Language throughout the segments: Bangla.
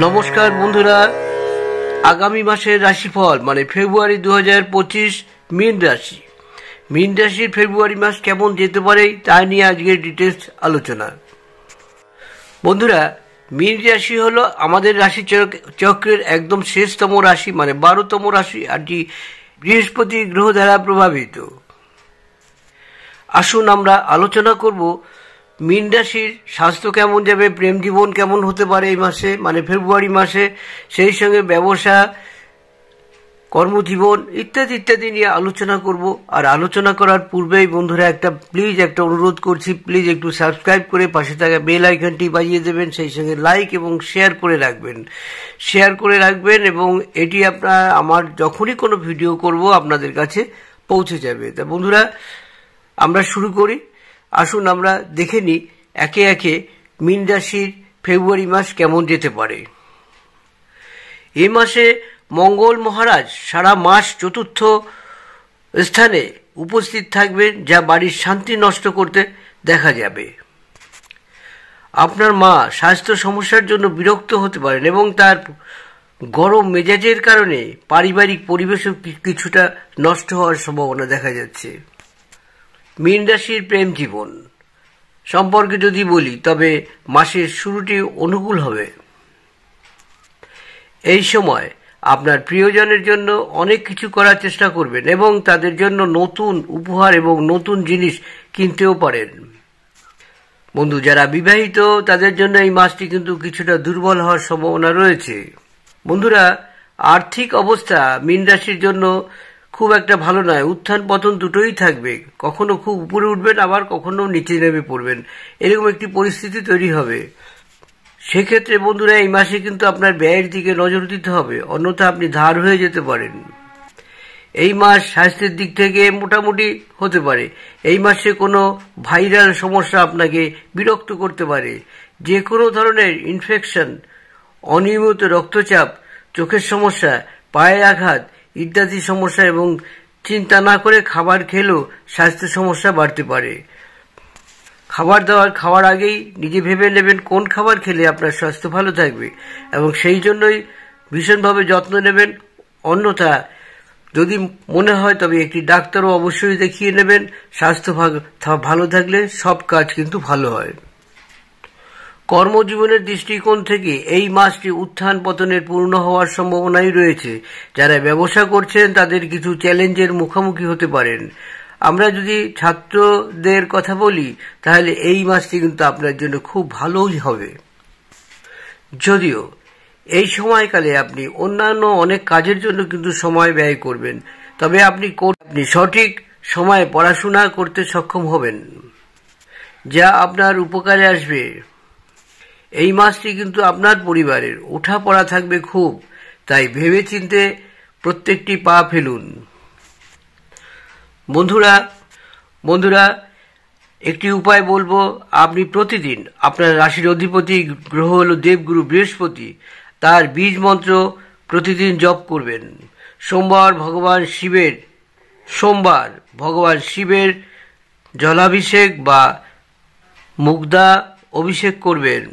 নমস্কার বন্ধুরা, আগামী মাসের রাশিফল মানে ফেব্রুয়ারি 2025 মীন রাশির ফেব্রুয়ারি মাস কেমন যেতে পারে তা নিয়ে আজকের ডিটেলস আলোচনা। বন্ধুরা, মীন রাশি হলো আমাদের রাশি চক্রের একদম শেষতম রাশি, মানে 12তম রাশি, আর বৃহস্পতি গ্রহ দ্বারা প্রভাবিত। আসুন আমরা আলোচনা করব মীন রাশির স্বাস্থ্য কেমন যাবে, প্রেম জীবন কেমন হতে পারে এই মাসে মানে ফেব্রুয়ারি মাসে, সেই সঙ্গে ব্যবসা, কর্মজীবন ইত্যাদি ইত্যাদি নিয়ে আলোচনা করব। আর আলোচনা করার পূর্বেই বন্ধুরা একটা অনুরোধ করছি, প্লিজ একটু সাবস্ক্রাইব করে পাশে থাকা বেল আইকনটি বাজিয়ে দেবেন, সেই সঙ্গে লাইক এবং শেয়ার করে রাখবেন এবং এটি আমার যখনই কোনো ভিডিও করব আপনাদের কাছে পৌঁছে যাবে। তা বন্ধুরা, আমরা শুরু করি। আসুন আমরা দেখে নিই একে একে মীন রাশির ফেব্রুয়ারি মাস কেমন যেতে পারে। এই মাসে মঙ্গল মহারাজ সারা মাস চতুর্থ স্থানে উপস্থিত থাকবেন, যা বাড়ির শান্তি নষ্ট করতে দেখা যাবে। আপনার মা স্বাস্থ্য সমস্যার জন্য বিরক্ত হতে পারেন এবং তার গরম মেজাজের কারণে পারিবারিক পরিবেশও কিছুটা নষ্ট হওয়ার সম্ভাবনা দেখা যাচ্ছে। মীন রাশির প্রেম জীবন সম্পর্কে যদি বলি, তবে মাসের শুরুটি অনুকূল হবে। এই সময় আপনার প্রিয়জনের জন্য অনেক কিছু করার চেষ্টা করবেন এবং তাদের জন্য নতুন উপহার এবং নতুন জিনিস কিনতেও পারেন। বন্ধু যারা বিবাহিত, তাদের জন্য এই মাসটি কিন্তু কিছুটা দুর্বল হওয়ার সম্ভাবনা রয়েছে। বন্ধুরা, আর্থিক অবস্থা মীন রাশির জন্য খুব একটা ভালো নয়, উত্থান পতন দুটোই থাকবে, কখনো খুব উপরে উঠবেন আবার কখনো নিচে নেমে পড়বেন, এরকম একটি পরিস্থিতি তৈরি হবে। সেক্ষেত্রে বন্ধুরা এই মাসে কিন্তু আপনার ব্যয়ের দিকে নজর দিতে হবে, অন্যথা আপনি ধার হয়ে যেতে পারেন। এই মাস স্বাস্থ্যের দিক থেকে মোটামুটি হতে পারে। এই মাসে কোনো ভাইরাল সমস্যা আপনাকে বিরক্ত করতে পারে। যে কোনো ধরনের ইনফেকশন, অনিয়মিত রক্তচাপ, চোখের সমস্যা, পায়ের আঘাত ইত্যাদি সমস্যা এবং চিন্তা না করে খাবার খেলেও স্বাস্থ্য সমস্যা বাড়তে পারে। খাওয়ার আগেই নিজে ভেবে নেবেন কোন খাবার খেলে আপনার স্বাস্থ্য ভালো থাকবে এবং সেই জন্যই ভীষণভাবে যত্ন নেবেন। অন্যথা যদি মনে হয় তবে একটি ডাক্তারও অবশ্যই দেখিয়ে নেবেন। স্বাস্থ্য ভালো থাকলে সব কাজ কিন্তু ভালো হয়। কর্মজীবনের দৃষ্টিকোণ থেকে এই মাসটি উত্থান পতনের পূর্ণ হওয়ার সম্ভাবনাই রয়েছে। যারা ব্যবসা করছেন তাদের কিছু চ্যালেঞ্জের মুখোমুখি হতে পারেন। আমরা যদি ছাত্রদের কথা বলি, তাহলে এই মাসটি কিন্তু আপনার জন্য খুব ভালোই হবে। যদিও এই সময়কালে আপনি অন্যান্য অনেক কাজের জন্য কিন্তু সময় ব্যয় করবেন, তবে আপনি সঠিক সময়ে পড়াশোনা করতে সক্ষম হবেন, যা আপনার উপকারে আসবে। এই মাসটি কিন্তু আপনার পরিবারের ওঠাপড়া থাকবে খুব, তাই ভেবেচিন্তে প্রত্যেকটি পা ফেলুন। বন্ধুরা একটি উপায় বলবো, আপনি প্রতিদিন আপনার রাশির অধিপতি গ্রহ হলো দেবগুরু বৃহস্পতি, তার বীজ মন্ত্র প্রতিদিন জপ করবেন। সোমবার ভগবান শিবের জলাভিষেক বা মুগ্ধা অভিষেক করবেন।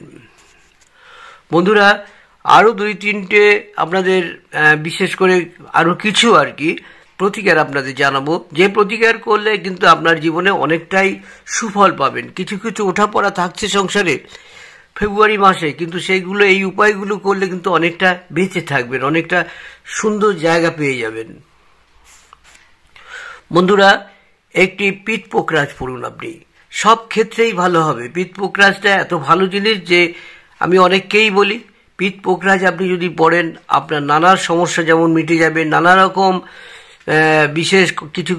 বন্ধুরা, আরও 2-3টে আপনাদের বিশেষ করে আরও কিছু প্রতিকার আপনাদের জানাবো, যে প্রতিকার করলে কিন্তু আপনার জীবনে অনেকটাই সুফল পাবেন। কিছু ওঠাপড়া থাকছে সংসারে ফেব্রুয়ারি মাসে, কিন্তু এই উপায়গুলো করলে কিন্তু অনেকটা বেঁচে থাকবেন, অনেকটা সুন্দর জায়গা পেয়ে যাবেন। বন্ধুরা, একটি পিঠ পোকরাজ পড়ুন, আপনি সব ক্ষেত্রেই ভালো হবে। পিঠ পোকরাজটা এত ভালো জিনিস যে আমি অনেককেই বলি, পিঠ পোকরাজ আপনি যদি পড়েন আপনার নানা সমস্যা যেমন মিটে যাবে, নানা রকম বিশেষ কিছু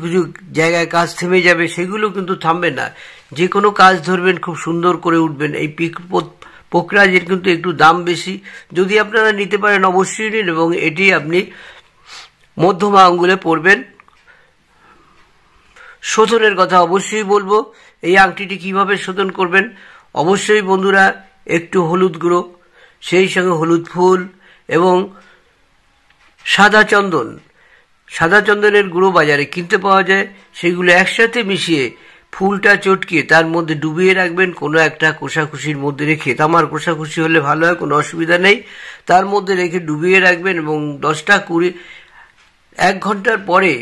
জায়গায় কাজ থেমে যাবে, সেগুলো কিন্তু থামবে না। যে কোনো কাজ ধরবেন খুব সুন্দর করে উঠবেন। এই পিঠ পোকরাজের কিন্তু একটু দাম বেশি, যদি আপনারা নিতে পারেন অবশ্যই নিন এবং এটি আপনি মধ্যমা আঙ্গুলে পরবেন। শোধনের কথা অবশ্যই বলবো, এই আংটিটি কিভাবে শোধন করবেন। অবশ্যই বন্ধুরা একটু হলুদ গুঁড়ো, সেই সঙ্গে হলুদ ফুল এবং সাদা চন্দনের গুঁড়ো বাজারে কিনতে পাওয়া যায়, সেগুলো একসাথে মিশিয়ে ফুলটা চটকিয়ে তার মধ্যে ডুবিয়ে রাখবেন কোনো একটা কোষাকুষির মধ্যে রেখে। তামার কোষাকুষি হলে ভালো হয়, কোনো অসুবিধা নেই। তার মধ্যে রেখে ডুবিয়ে রাখবেন এবং 1 ঘন্টার পরে,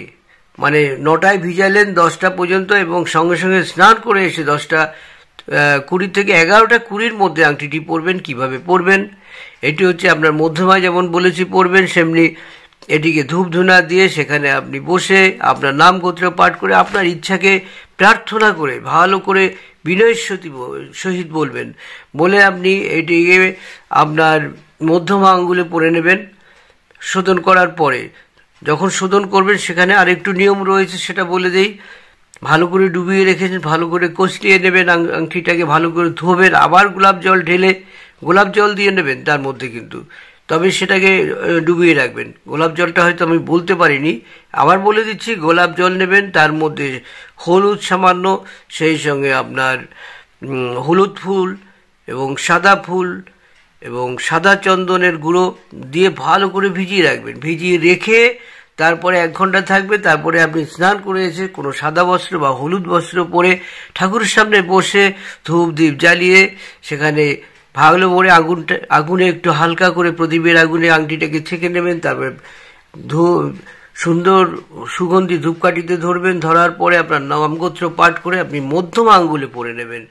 মানে 9টায় ভিজালেন 10টা পর্যন্ত এবং সঙ্গে সঙ্গে স্নান করে এসে 10:20 থেকে 11:20-র মধ্যে আংটিটি পরবেন। কিভাবে পরবেন? এটি হচ্ছে আপনার মধ্যমায় যেমন বলেছি পরবেন, সেমনি এটিকে ধূপ ধুনা দিয়ে সেখানে আপনি বসে আপনার নাম গোত্র পাঠ করে আপনার ইচ্ছাকে প্রার্থনা করে ভালো করে বিনয়ের সহিত বলবেন। বলে আপনি এটিকে আপনার মধ্যমা আঙ্গুলে পরে নেবেন। শোধন করার পরে যখন শোধন করবেন সেখানে আরেকটু নিয়ম রয়েছে, সেটা বলে দেই। ভালো করে ডুবিয়ে রেখেছেন, ভালো করে কষলিয়ে নেবেন, আংটিটাকে ভালো করে ধোবেন, আবার গোলাপ জল ঢেলে গোলাপ জল দিয়ে নেবেন তার মধ্যে, কিন্তু তবে সেটাকে ডুবিয়ে রাখবেন। গোলাপ জলটা হয়তো আমি বলতে পারিনি, আবার বলে দিচ্ছি। গোলাপ জল নেবেন, তার মধ্যে হলুদ সামান্য, সেই সঙ্গে আপনার হলুদ ফুল এবং সাদা ফুল এবং সাদা চন্দনের গুঁড়ো দিয়ে ভালো করে ভিজিয়ে রাখবেন। ভিজিয়ে রেখে তারপরে 1 ঘন্টা থাকবে। তারপরে আপনি স্নান করে এসে কোনো সাদা বস্ত্র বা হলুদ বস্ত্র পরে ঠাকুরের সামনে বসে ধূপ দ্বীপ জ্বালিয়ে সেখানে ভালো করে আগুনে একটু হালকা করে প্রদীপের আগুনে আংটিটাকে ছেঁকে নেবেন। তারপরে সুন্দর সুগন্ধি ধূপকাঠিতে ধরবেন। ধরার পরে আপনার নামগোত্র পাঠ করে আপনি মধ্যম আঙ্গুলে পরে নেবেন।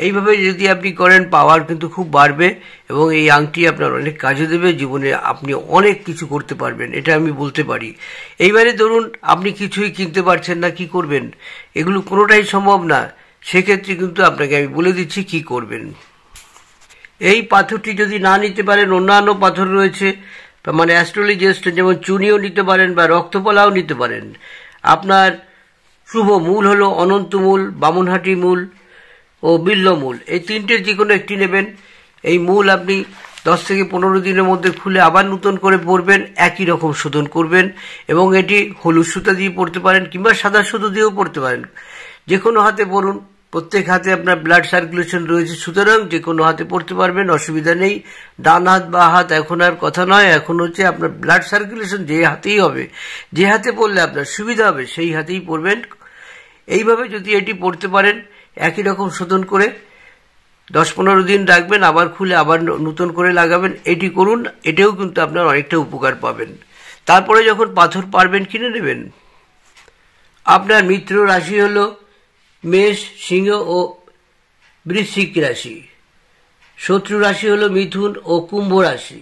এইভাবে যদি আপনি করেন পাওয়ার কিন্তু খুব বাড়বে এবং এই আংটি আপনার অনেক কাজে দেবে। জীবনে আপনি অনেক কিছু করতে পারবেন, এটা আমি বলতে পারি। এইবারে ধরুন আপনি কিছুই কিনতে পারছেন না, কি করবেন? এগুলো কোনোটাই সম্ভব না। সেক্ষেত্রে কিন্তু আপনাকে আমি বলে দিচ্ছি কি করবেন। এই পাথরটি যদি না নিতে পারেন, অন্যান্য পাথর রয়েছে, মানে অ্যাস্ট্রোলজিস্ট যেমন চুনিও নিতে পারেন বা রক্তপলাও নিতে পারেন। আপনার শুভ মূল হলো অনন্ত মূল, বামনহাটি মূল ও বিল্ল মূল। এই তিনটের যে কোনো একটি নেবেন। এই মূল আপনি 10 থেকে 15 দিনের মধ্যে খুলে আবার নতুন করে পরবেন, একই রকম শোধন করবেন এবং এটি হলুদ সুতা দিয়ে পরতে পারেন কিংবা সাদা সুতো দিয়েও পরতে পারেন। যে কোনো হাতে পরুন, প্রত্যেক হাতে আপনার ব্লাড সার্কুলেশন রয়েছে, সুতরাং যে কোনো হাতে পড়তে পারবেন, অসুবিধা নেই। ডান হাত বা হাত এখন আর কথা নয়, এখন হচ্ছে আপনার ব্লাড সার্কুলেশন যে হাতেই হবে, যে হাতে পড়লে আপনার সুবিধা হবে সেই হাতেই পড়বেন। এইভাবে যদি এটি পড়তে পারেন, একই রকম শোধন করে 10-15 দিন রাখবেন, আবার খুলে আবার নতুন করে লাগাবেন। এটি করুন, এটাও কিন্তু আপনার অনেকটা উপকার পাবেন। তারপরে যখন পাথর পারবেন কিনে নেবেন। আপনার মিত্র রাশি হলো মেষ, সিংহ ও বৃশ্চিক রাশি। শত্রু রাশি হলো মিথুন ও কুম্ভ রাশি।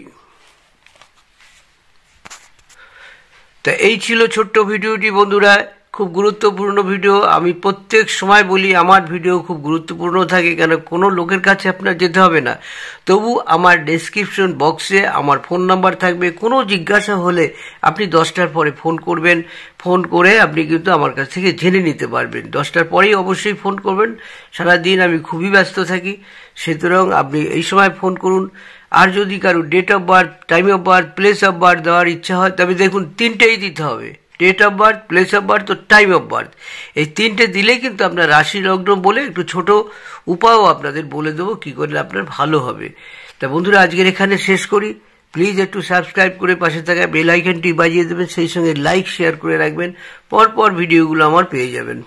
তা এই ছিল ছোট্ট ভিডিওটি বন্ধুরা, খুব গুরুত্বপূর্ণ ভিডিও। আমি প্রত্যেক সময় বলি আমার ভিডিও খুব গুরুত্বপূর্ণ থাকে, কেন কোনো লোকের কাছে আপনার যেতে হবে না। তবু আমার ডেসক্রিপশন বক্সে আমার ফোন নাম্বার থাকবে। কোনো জিজ্ঞাসা হলে আপনি 10টার পরে ফোন করবেন। ফোন করে আপনি কিন্তু আমার কাছ থেকে জেনে নিতে পারবেন। 10টার পরেই অবশ্যই ফোন করবেন। সারাদিন আমি খুবই ব্যস্ত থাকি, সুতরাং আপনি এই সময় ফোন করুন। আর যদি কারো date of birth, time of birth, place of birth দেওয়ার ইচ্ছা হয়, তবে দেখুন 3টেই দিতে হবে। Date of birth, place of birth ও টাইম অফ বার্থ, এই 3টে দিলেই কিন্তু আপনার রাশি লগ্ন বলে একটু ছোট উপায়ও আপনাদের বলে দেবো কি করলে আপনার ভালো হবে। তা বন্ধুরা, আজকের এখানে শেষ করি। প্লিজ একটু সাবস্ক্রাইব করে পাশে থাকা বেল আইকনটি বাজিয়ে দেবেন, সেই সঙ্গে লাইক শেয়ার করে রাখবেন। পরপর ভিডিওগুলো আমার পেয়ে যাবেন।